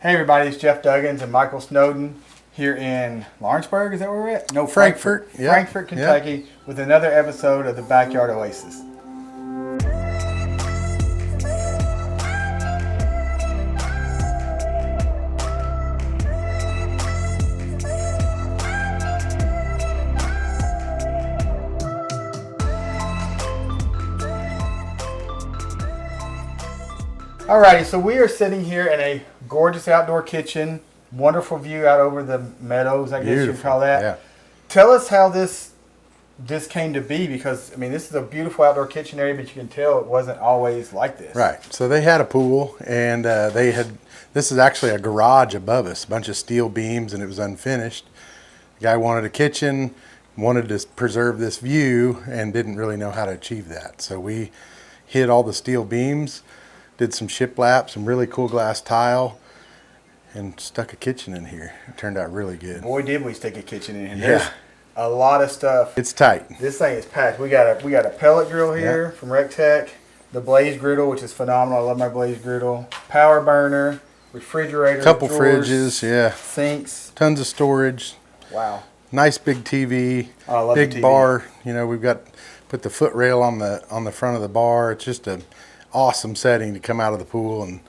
Hey everybody, it's Jeff Duggins and Michael Snowden here in Lawrenceburg. Is that where we're at? No, Frankfort. Yeah. Frankfort, Kentucky, with another episode of the Backyard Oasis. Alrighty, so we are sitting here in a gorgeous outdoor kitchen, wonderful view out over the meadows, I guess you'd call that. Yeah. Tell us how this came to be, because I mean this is a beautiful outdoor kitchen area, but you can tell it wasn't always like this. Right. So they had a pool, and this is actually a garage above us, a bunch of steel beams, and it was unfinished. The guy wanted a kitchen, wanted to preserve this view, and didn't really know how to achieve that. So we hid all the steel beams, did some shiplap, some really cool glass tile, and stuck a kitchen in here. It turned out really good. Boy, did we stick a kitchen in here. Yeah. There's a lot of stuff. It's tight. This thing is packed. We got a pellet grill here from RecTech, the blaze griddle, which is phenomenal. I love my blaze griddle. Power burner, refrigerator, Couple drawers, fridges, sinks. tons of storage. Wow. Nice big TV. Oh, I love big the TV. Bar. You know, we've put the foot rail on the front of the bar. It's just a awesome setting to come out of the pool and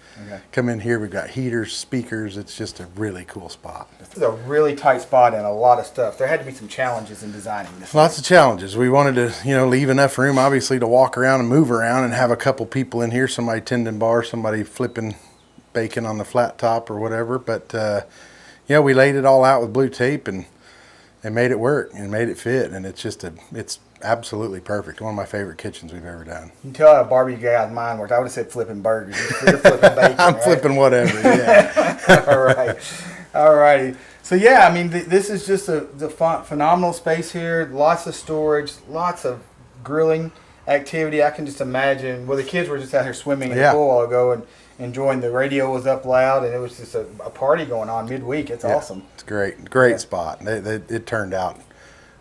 come in here. We've got heaters, speakers. It's just a really cool spot. This is a really tight spot and a lot of stuff. There had to be some challenges in designing this. Lots of challenges. We wanted to, leave enough room, obviously, to walk around and move around and have a couple people in here, somebody tending bar, somebody flipping bacon on the flat top or whatever. But, we laid it all out with blue tape and made it work and made it fit. And it's just it's absolutely perfect. One of my favorite kitchens we've ever done. You can tell how a barbecue guy's mind worked. I would have said flipping burgers. You're flipping bacon. I'm right? flipping whatever, yeah. All right. All righty. So, yeah, I mean, this is just the phenomenal space here. Lots of storage, lots of grilling activity. I can just imagine. Well, the kids were just out here swimming in the pool a while ago and enjoying. The radio was up loud, and it was just a party going on midweek. It's awesome. It's great. Great spot. It turned out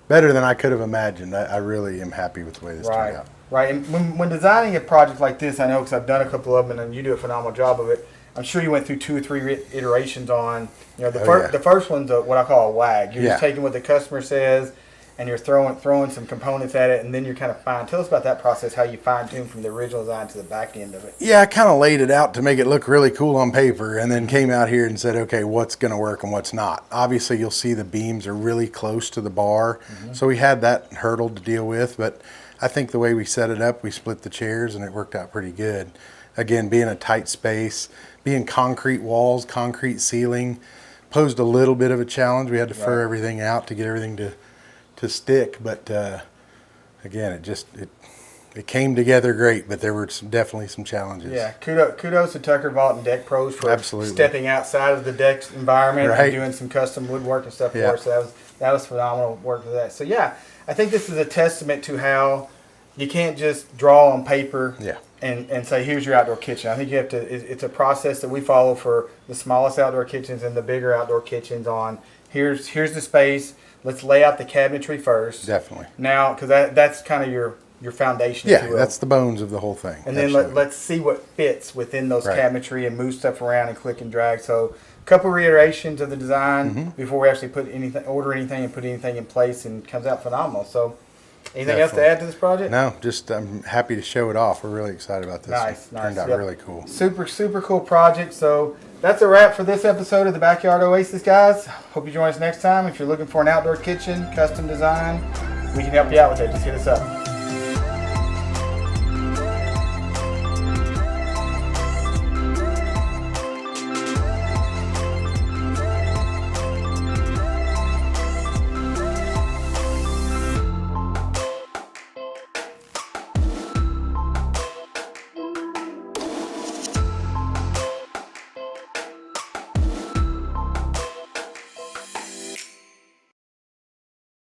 better than I could have imagined. I really am happy with the way this turned out. Right. And when designing a project like this, I know because I've done a couple of them, and you do a phenomenal job of it. I'm sure you went through 2 or 3 iterations on, the first one's what I call a wag. You're just taking what the customer says, and you're throwing some components at it, and then you're kind of fine. Tell us about that process, how you fine-tune from the original design to the back end of it. Yeah, I kind of laid it out to make it look really cool on paper, and then came out here and said, okay, what's going to work and what's not. Obviously, you'll see the beams are really close to the bar, so we had that hurdle to deal with, but I think the way we set it up, we split the chairs, and it worked out pretty good. Again, being a tight space, being concrete walls, concrete ceiling, posed a little bit of a challenge. We had to fur everything out to get everything to stick, but again, it came together great, but there were definitely some challenges. Yeah, kudos to Tucker Vault and Deck Pros for stepping outside of the deck environment and doing some custom woodwork and stuff for us. So that was phenomenal work for that. So yeah, I think this is a testament to how you can't just draw on paper and say, here's your outdoor kitchen. I think you have to, it's a process that we follow for the smallest outdoor kitchens and the bigger outdoor kitchens on, here's the space, let's lay out the cabinetry first. Definitely. Now, because that's kind of your foundation. Yeah, that's the bones of the whole thing. And then let's see what fits within those cabinetry and move stuff around and click and drag. So a couple reiterations of the design before we actually order anything and put anything in place, and it comes out phenomenal. So anything else to add to this project? No, just I'm happy to show it off. We're really excited about this. Nice. Turned out really cool. Super cool project. So that's a wrap for this episode of the Backyard Oasis, guys. Hope you join us next time. If you're looking for an outdoor kitchen, custom design, we can help you out with it. Just hit us up.